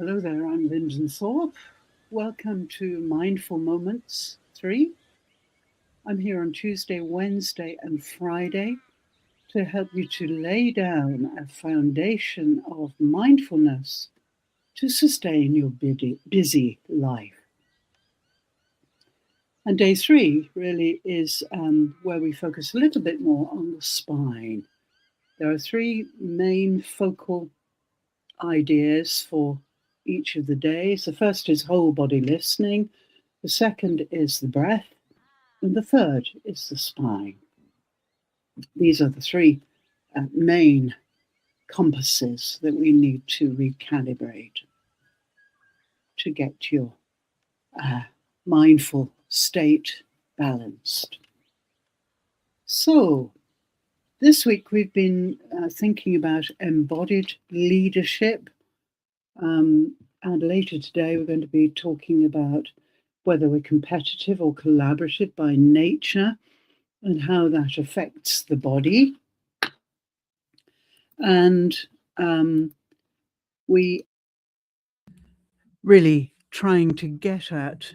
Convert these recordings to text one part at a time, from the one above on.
Hello there, I'm Lyndon Thorpe. Welcome to Mindful Moments 3. I'm here on Tuesday, Wednesday, and Friday to help you to lay down a foundation of mindfulness to sustain your busy life. And day 3 really is where we focus a little bit more on the spine. There are 3 main focal ideas for each of the days. The first is whole body listening, the second is the breath, and the third is the spine. These are the 3 main compasses that we need to recalibrate to get your mindful state balanced. So, this week we've been thinking about embodied leadership, and later today we're going to be talking about whether we're competitive or collaborative by nature and how that affects the body. And we really trying to get at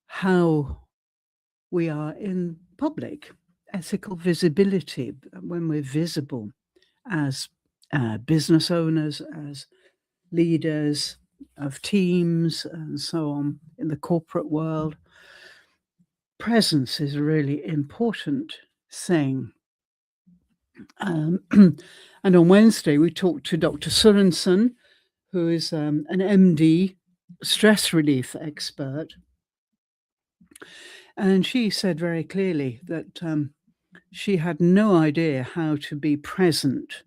how we are in public, ethical visibility, when we're visible as business owners, as leaders of teams and so on in the corporate world. Presence is a really important thing. And on Wednesday, we talked to Dr. Sorensen, who is an MD, stress relief expert. And she said very clearly that she had no idea how to be present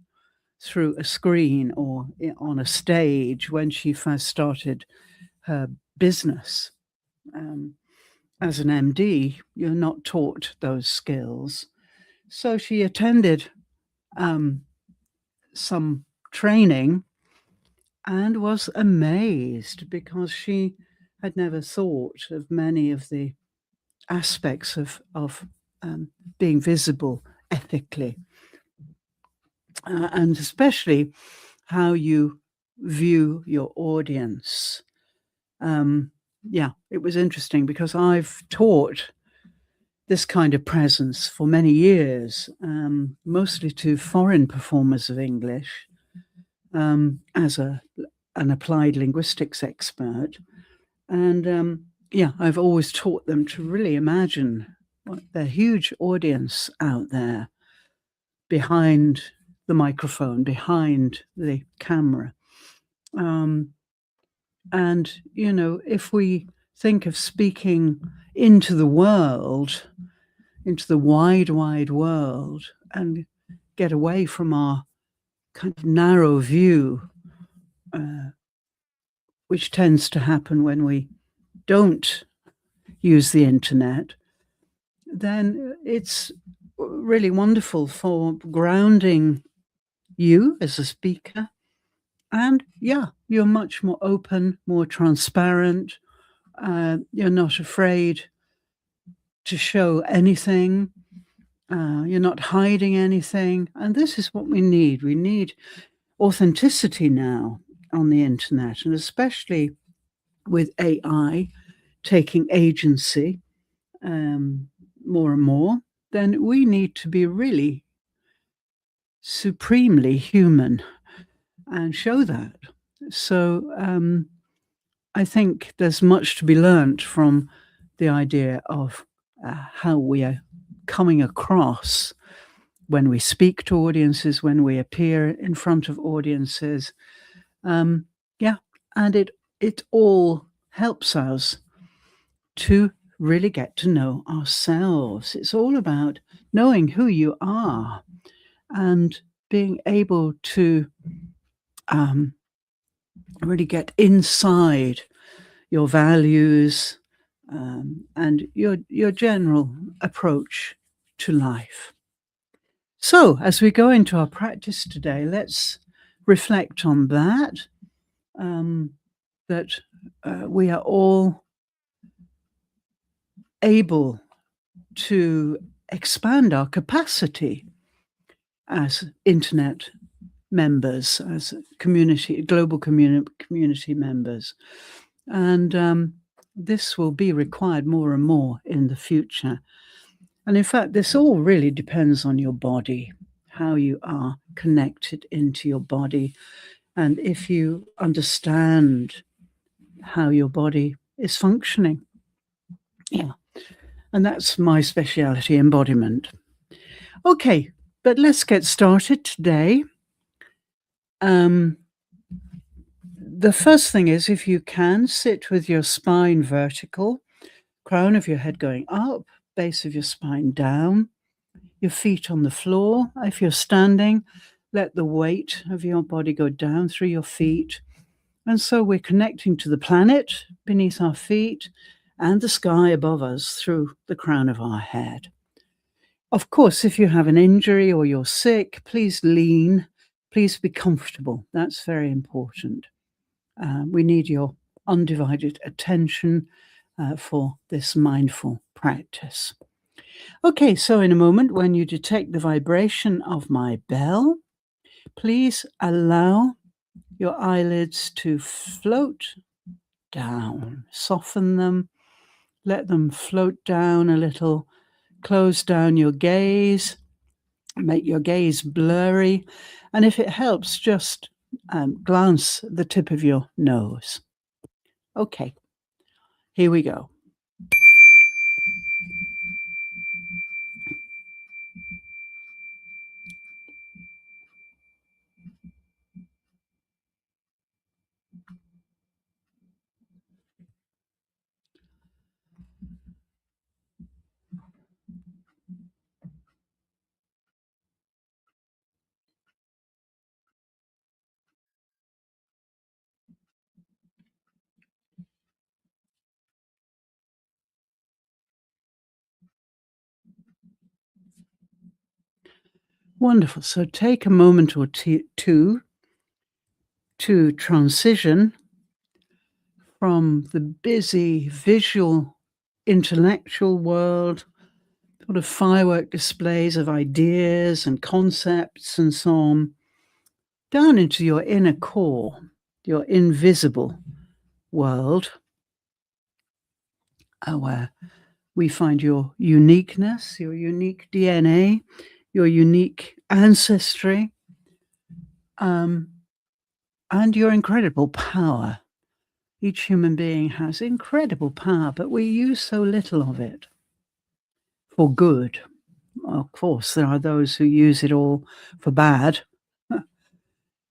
through a screen or on a stage when she first started her business. As an MD, you're not taught those skills. So she attended some training and was amazed because she had never thought of many of the aspects of being visible ethically, and especially how you view your audience. It was interesting because I've taught this kind of presence for many years, mostly to foreign performers of English, as an applied linguistics expert. And I've always taught them to really imagine the huge audience out there behind the microphone, behind the camera. And, if we think of speaking into the world, into the wide, wide world, and get away from our kind of narrow view, which tends to happen when we don't use the internet, then it's really wonderful for grounding you as a speaker. And you're much more open, more transparent. You're not afraid to show anything. You're not hiding anything. And this is what we need. We need authenticity now on the internet, and especially with AI taking agency more and more, then we need to be really supremely human and show that. So I think there's much to be learnt from the idea of how we are coming across when we speak to audiences, when we appear in front of audiences. And it all helps us to really get to know ourselves. It's all about knowing who you are and being able to really get inside your values and your general approach to life. So, as we go into our practice today, let's reflect on that, that we are all able to expand our capacity as internet members, as global community members. And this will be required more and more in the future. And in fact, this all really depends on your body, how you are connected into your body. And if you understand how your body is functioning. Yeah. And that's my speciality, embodiment. Okay, but let's get started today. The first thing is, if you can, sit with your spine vertical, crown of your head going up, base of your spine down, your feet on the floor. If you're standing, let the weight of your body go down through your feet. And so we're connecting to the planet beneath our feet and the sky above us through the crown of our head. Of course, if you have an injury or you're sick, please lean. Please be comfortable. That's very important. We need your undivided attention for this mindful practice. Okay, so in a moment, when you detect the vibration of my bell, please allow your eyelids to float down. Soften them. Let them float down a little. Close down your gaze. Make your gaze blurry. And if it helps, just glance the tip of your nose. Okay, here we go. Wonderful. So take a moment or two to transition from the busy visual intellectual world, sort of firework displays of ideas and concepts and so on, down into your inner core, your invisible world, where we find your uniqueness, your unique DNA, your unique ancestry, and your incredible power. Each human being has incredible power, but we use so little of it for good. Of course, there are those who use it all for bad,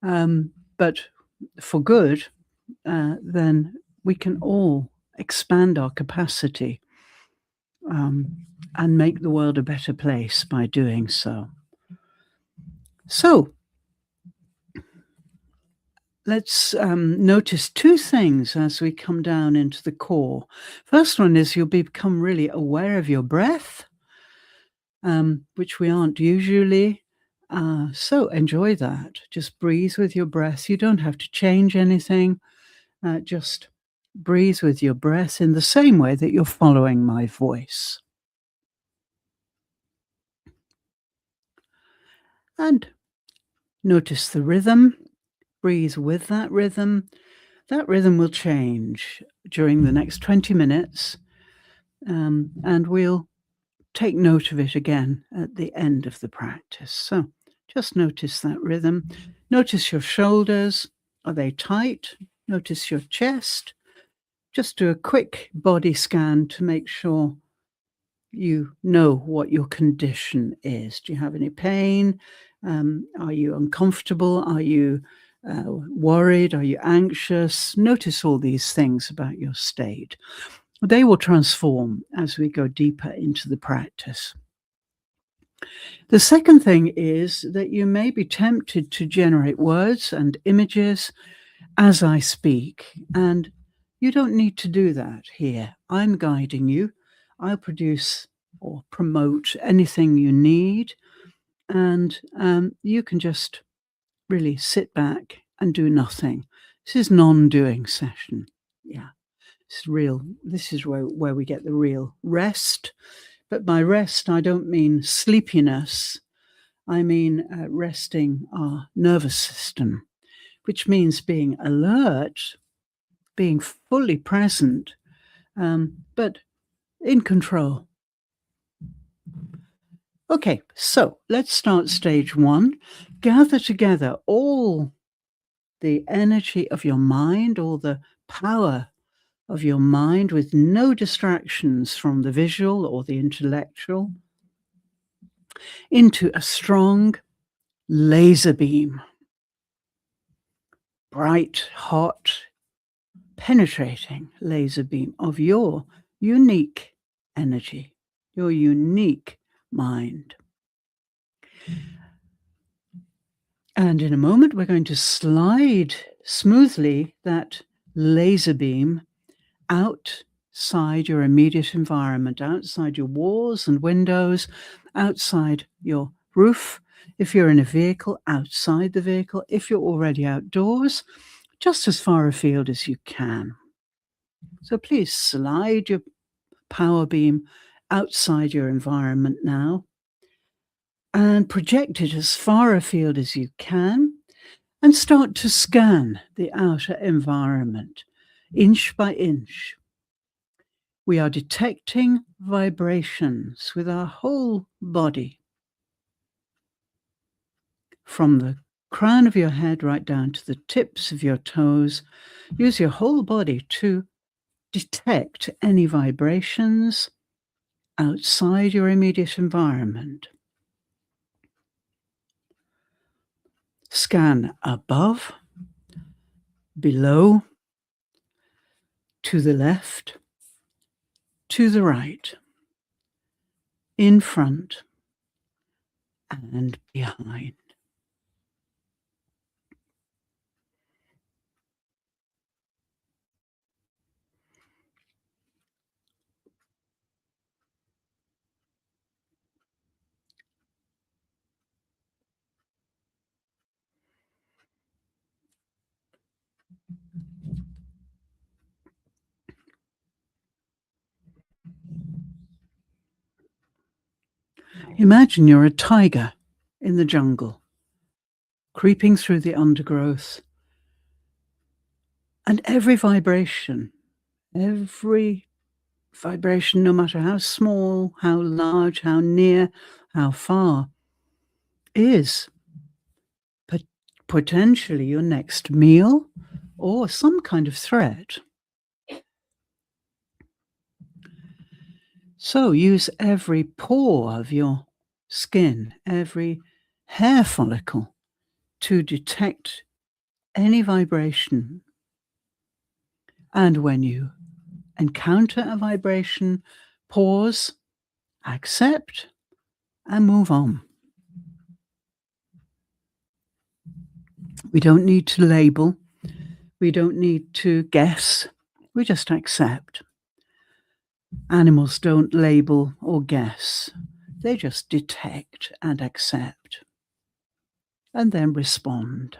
but for good, then we can all expand our capacity and make the world a better place by doing so. So, let's notice two things as we come down into the core. First one is you'll become really aware of your breath, which we aren't usually. So enjoy that. Just breathe with your breath. You don't have to change anything. Just breathe with your breath in the same way that you're following my voice. And notice the rhythm. Breathe with that rhythm. That rhythm will change during the next 20 minutes, and we'll take note of it again at the end of the practice. So just notice that rhythm. Notice your shoulders. Are they tight? Notice your chest. Just do a quick body scan to make sure you know what your condition is. Do you have any pain? Are you uncomfortable? Are you worried? Are you anxious? Notice all these things about your state. They will transform as we go deeper into the practice. The second thing is that you may be tempted to generate words and images as I speak, and you don't need to do that here. I'm guiding you. I'll produce or promote anything you need, and you can just really sit back and do nothing. This is non-doing session. Yeah, it's real. This is where we get the real rest. But by rest, I don't mean sleepiness. I mean resting our nervous system, which means being alert, being fully present, but in control. Okay, so let's start stage one. Gather together all the energy of your mind, all the power of your mind with no distractions from the visual or the intellectual into a strong laser beam, bright, hot, penetrating laser beam of your unique energy, your unique mind. And in a moment, we're going to slide smoothly that laser beam outside your immediate environment, outside your walls and windows, outside your roof. If you're in a vehicle, outside the vehicle. If you're already outdoors, just as far afield as you can. So please slide your power beam outside your environment now and project it as far afield as you can and start to scan the outer environment inch by inch. We are detecting vibrations with our whole body, from the crown of your head right down to the tips of your toes. Use your whole body to detect any vibrations outside your immediate environment. Scan above, below, to the left, to the right, in front, and behind. Imagine you're a tiger in the jungle, creeping through the undergrowth, and every vibration, no matter how small, how large, how near, how far, is potentially your next meal or some kind of threat. So use every pore of your skin, every hair follicle to detect any vibration. And when you encounter a vibration, pause, accept, and move on. We don't need to label. We don't need to guess. We just accept. Animals don't label or guess. They just detect and accept, and then respond.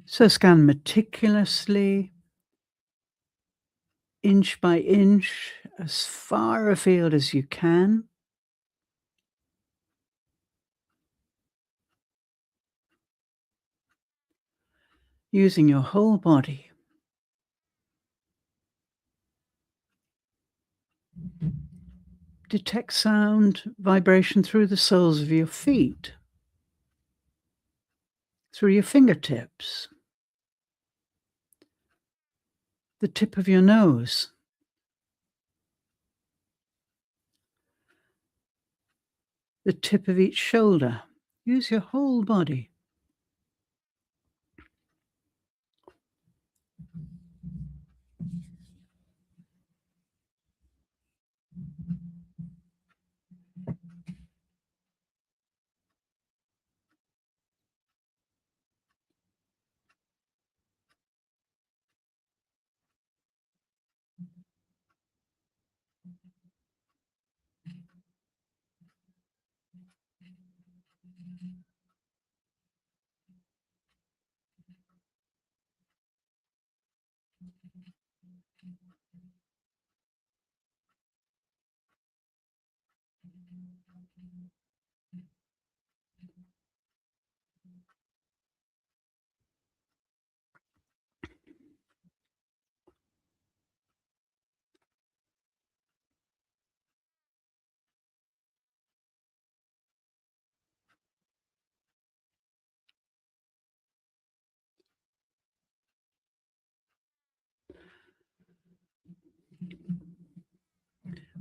So scan meticulously, inch by inch, as far afield as you can. Using your whole body. Detect sound, vibration through the soles of your feet, through your fingertips, the tip of your nose, the tip of each shoulder. Use your whole body.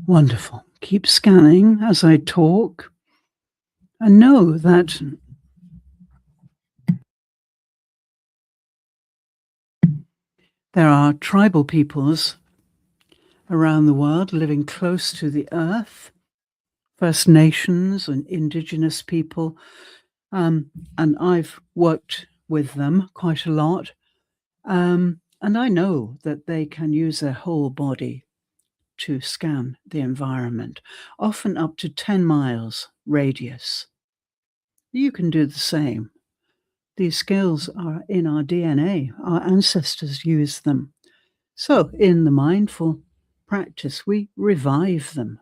Wonderful. Keep scanning as I talk and know that there are tribal peoples around the world living close to the earth, First Nations and indigenous people, and I've worked with them quite a lot. And I know that they can use their whole body to scan the environment, often up to 10 miles radius. You can do the same. These skills are in our DNA. Our ancestors used them. So, in the mindful practice, we revive them,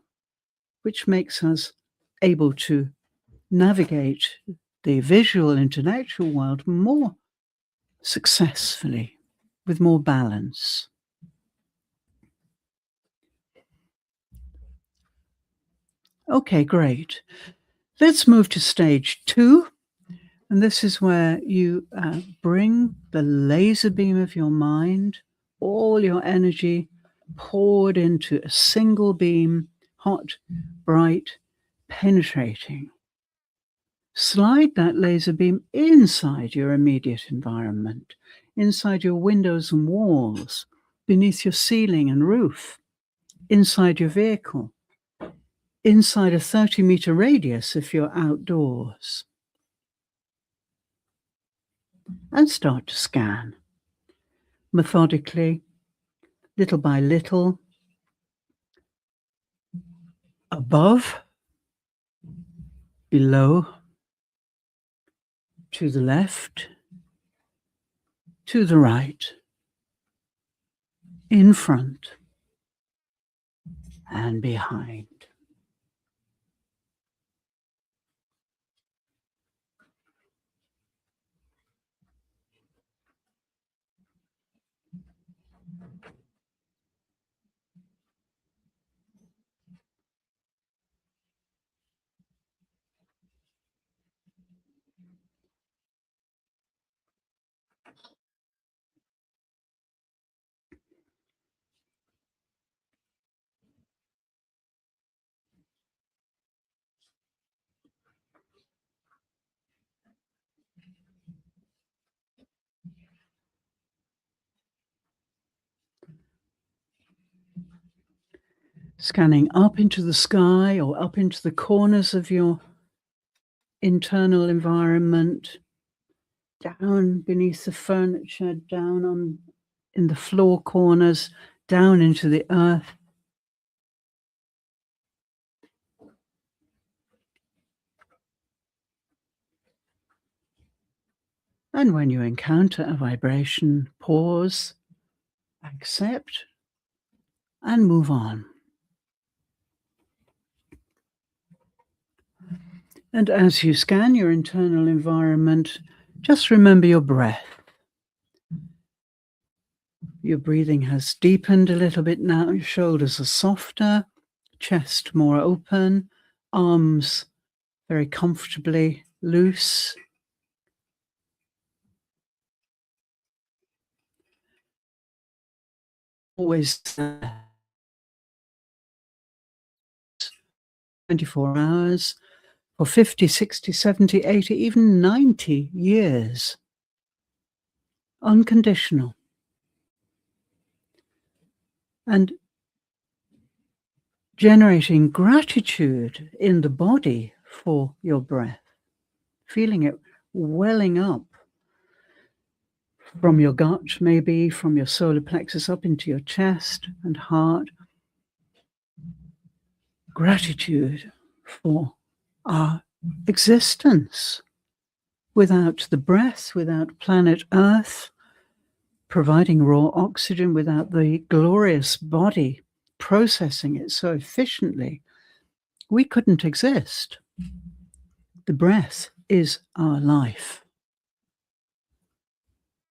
which makes us able to navigate the visual intellectual world more successfully, with more balance. Okay, great. Let's move to stage 2. And this is where you bring the laser beam of your mind, all your energy poured into a single beam, hot, bright, penetrating. Slide that laser beam inside your immediate environment, inside your windows and walls, beneath your ceiling and roof, inside your vehicle, inside a 30-meter radius if you're outdoors. And start to scan methodically, little by little, above, below, to the left, to the right, in front, and behind. Scanning up into the sky or up into the corners of your internal environment, down beneath the furniture, down on in the floor corners, down into the earth. And when you encounter a vibration, pause, accept, and move on. And as you scan your internal environment, just remember your breath. Your breathing has deepened a little bit now. Your shoulders are softer, chest more open, arms very comfortably loose. Always 24 hours for 50, 60, 70, 80, even 90 years. Unconditional. And generating gratitude in the body for your breath, feeling it welling up from your gut, maybe from your solar plexus up into your chest and heart. Gratitude for our existence. Without the breath, without planet Earth providing raw oxygen, without the glorious body processing it so efficiently, we couldn't exist. The breath is our life.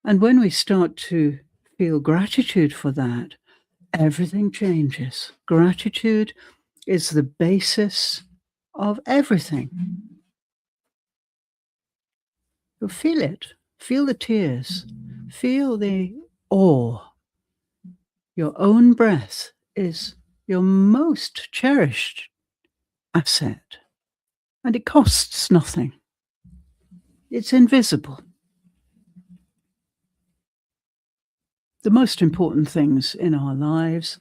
And when we start to feel gratitude for that, everything changes. Gratitude is the basis of everything. You feel it. Feel the tears. Feel the awe. Your own breath is your most cherished asset, and it costs nothing. It's invisible. The most important things in our lives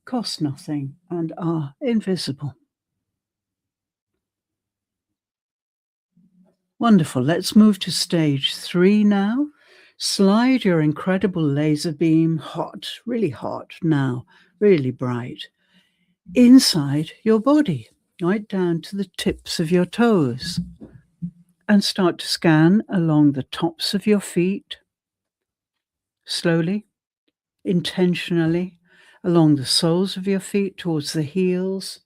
cost nothing and are invisible. Wonderful. Let's move to stage 3 now. Slide your incredible laser beam, hot, really hot now, really bright, inside your body, right down to the tips of your toes, and start to scan along the tops of your feet, slowly, intentionally, along the soles of your feet towards the heels,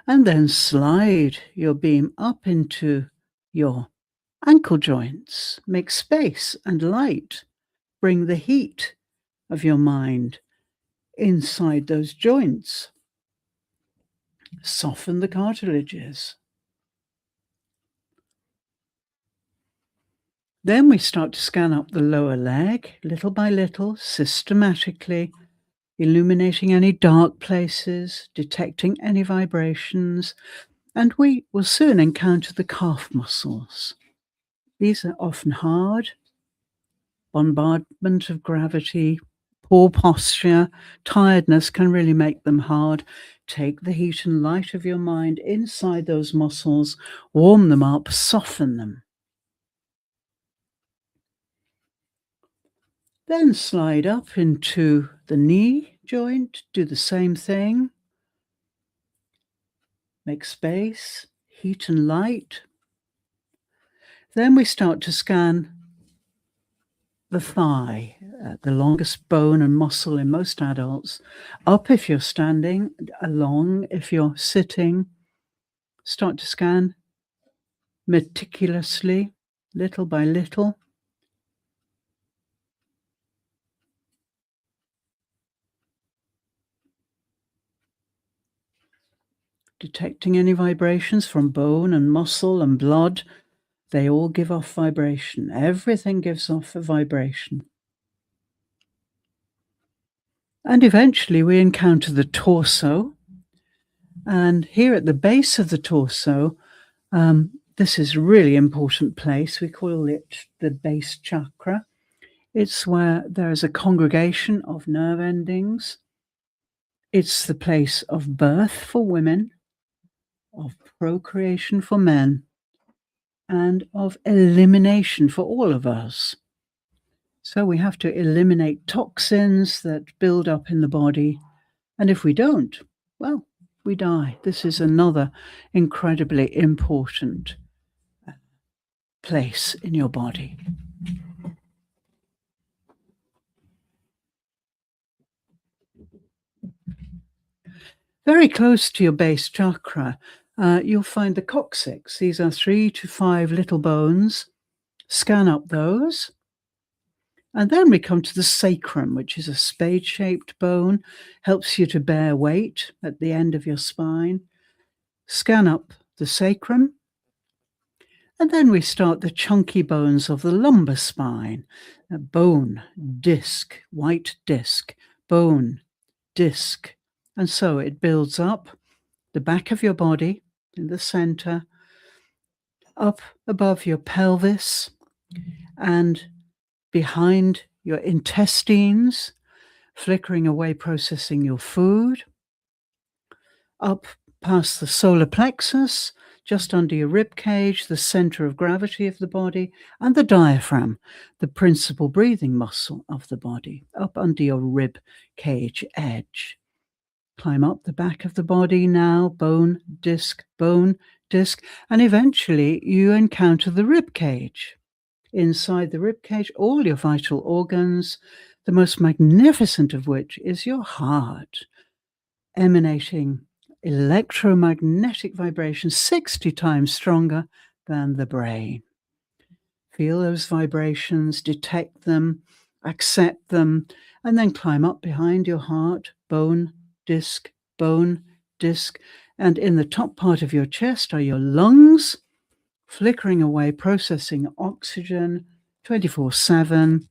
and then slide your beam up into your ankle joints. Make space and light. Bring the heat of your mind inside those joints. Soften the cartilages. Then we start to scan up the lower leg, little by little, systematically, illuminating any dark places, detecting any vibrations, and we will soon encounter the calf muscles. These are often hard, bombardment of gravity, poor posture, tiredness can really make them hard. Take the heat and light of your mind inside those muscles, warm them up, soften them. Then slide up into the knee joint, do the same thing. Make space, heat and light. Then we start to scan the thigh, the longest bone and muscle in most adults. Up if you're standing, along if you're sitting. Start to scan meticulously, little by little. Detecting any vibrations from bone and muscle and blood. They all give off vibration. Everything gives off a vibration. And eventually we encounter the torso. And here at the base of the torso, this is a really important place. We call it the base chakra. It's where there is a congregation of nerve endings. It's the place of birth for women, of procreation for men, and of elimination for all of us. So we have to eliminate toxins that build up in the body. And if we don't, well, we die. This is another incredibly important place in your body. Very close to your base chakra, you'll find the coccyx. These are 3 to 5 little bones. Scan up those. And then we come to the sacrum, which is a spade-shaped bone, helps you to bear weight at the end of your spine. Scan up the sacrum. And then we start the chunky bones of the lumbar spine. A bone, disc, white disc, bone, disc. And so it builds up the back of your body in the center, up above your pelvis and behind your intestines, flickering away, processing your food, up past the solar plexus, just under your rib cage, the center of gravity of the body, and the diaphragm, the principal breathing muscle of the body, up under your rib cage edge. Climb up the back of the body now, bone, disc, and eventually you encounter the rib cage. Inside the rib cage, all your vital organs, the most magnificent of which is your heart. emanating electromagnetic vibrations 60 times stronger than the brain. Feel those vibrations, detect them, accept them, and then climb up behind your heart, disc, bone, disc. And in the top part of your chest are your lungs, flickering away, processing oxygen 24/7.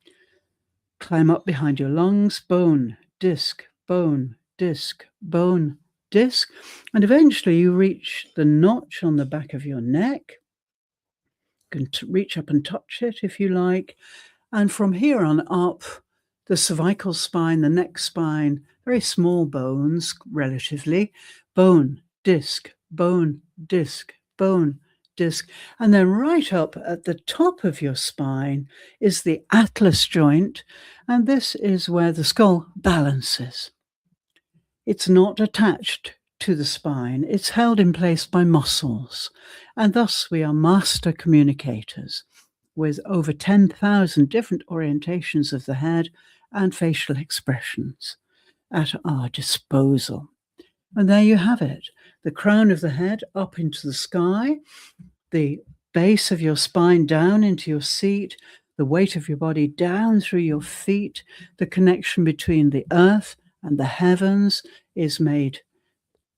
Climb up behind your lungs, bone, disc, bone, disc, bone, disc. And eventually you reach the notch on the back of your neck. You can reach up and touch it if you like. And from here on up, the cervical spine, the neck spine, very small bones relatively, bone, disc, bone, disc, bone, disc. And then right up at the top of your spine is the atlas joint. And this is where the skull balances. It's not attached to the spine, it's held in place by muscles. And thus we are master communicators with over 10,000 different orientations of the head and facial expressions at our disposal. And there you have it, the crown of the head up into the sky, the base of your spine down into your seat, the weight of your body down through your feet, the connection between the earth and the heavens is made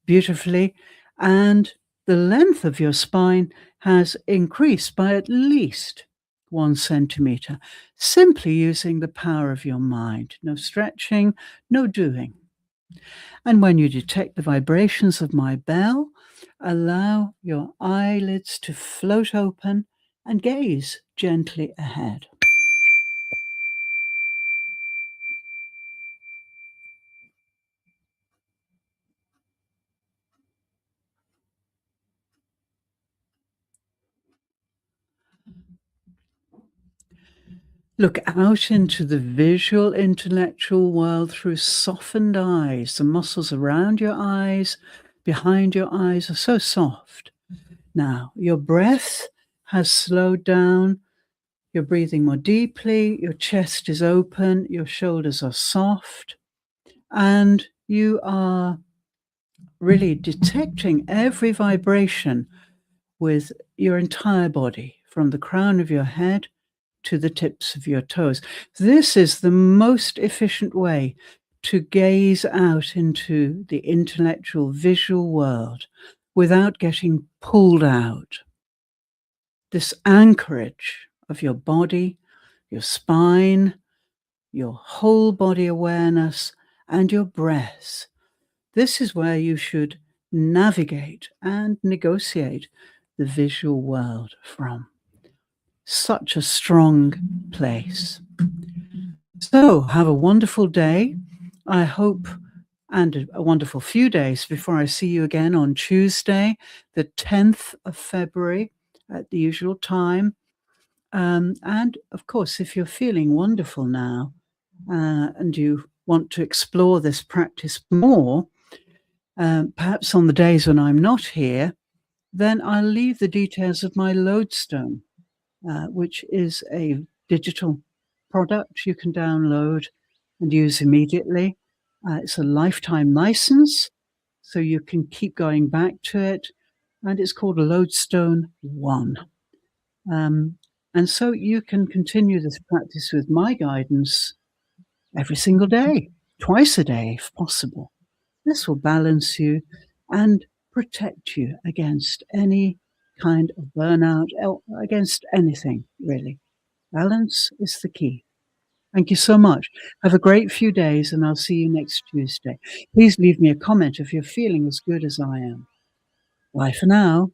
beautifully, and the length of your spine has increased by at least 1 centimeter, simply using the power of your mind. No stretching, no doing. And when you detect the vibrations of my bell, allow your eyelids to float open and gaze gently ahead. Look out into the visual intellectual world through softened eyes. The muscles around your eyes, behind your eyes are so soft. Now, your breath has slowed down. You're breathing more deeply. Your chest is open. Your shoulders are soft. And you are really detecting every vibration with your entire body, from the crown of your head to the tips of your toes. This is the most efficient way to gaze out into the intellectual visual world without getting pulled out. This anchorage of your body, your spine, your whole body awareness, and your breath. This is where you should navigate and negotiate the visual world from. Such a strong place. So have a wonderful day. I hope, and a wonderful few days before I see you again on Tuesday, the 10th of February at the usual time. And of course, if you're feeling wonderful now and you want to explore this practice more, perhaps on the days when I'm not here, then I'll leave the details of my lodestone, which is a digital product you can download and use immediately. It's a lifetime license, so you can keep going back to it, and it's called Lodestone 1. And so you can continue this practice with my guidance every single day, twice a day if possible. This will balance you and protect you against any kind of burnout, against anything, really. Balance is the key. Thank you so much. Have a great few days, and I'll see you next Tuesday. Please leave me a comment if you're feeling as good as I am. Bye for now.